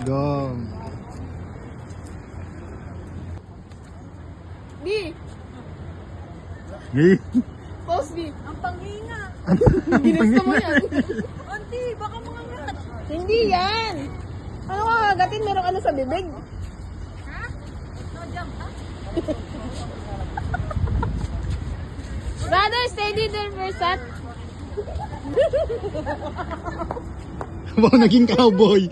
Go. Di! Hey. Pause, Di! Ang panghinga! Ginusto Ginusto mo yan! Auntie, baka mga rat. Hindi yan! Ano ka kagatin? Merong ano sa bibig? Ha? No jump, ha? Brother, steady there for a sec. Wow, naging cowboy.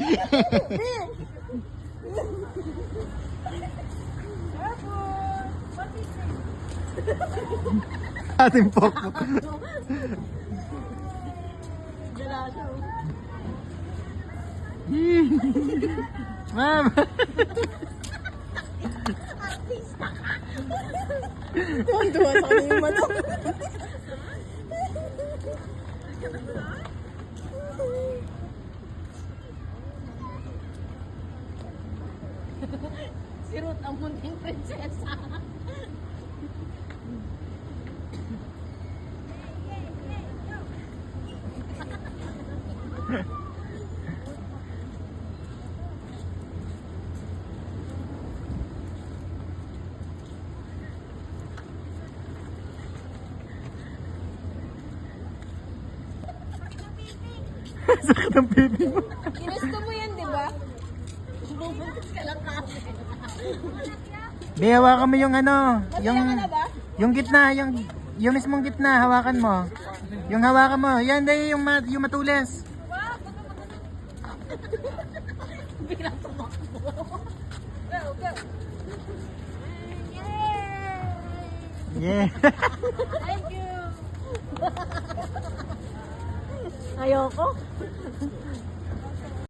Ating poko. Ma'am. Tuwan-tuwa sa kanya yung manok. Si Ruth ang munting prinsesa. Sakit ang pipi mo. Ginusto mo yan, di ba? Bubuntis ka lang kasi. Di, hawakan mo yung ano, yung Masaya ka na ba? yung gitna, yung mismong gitna, hawakan mo. Yung hawakan mo, yan dahil yung matulis. Biglang tumakbo. Go, go. Yeah. Thank you. Ayoko.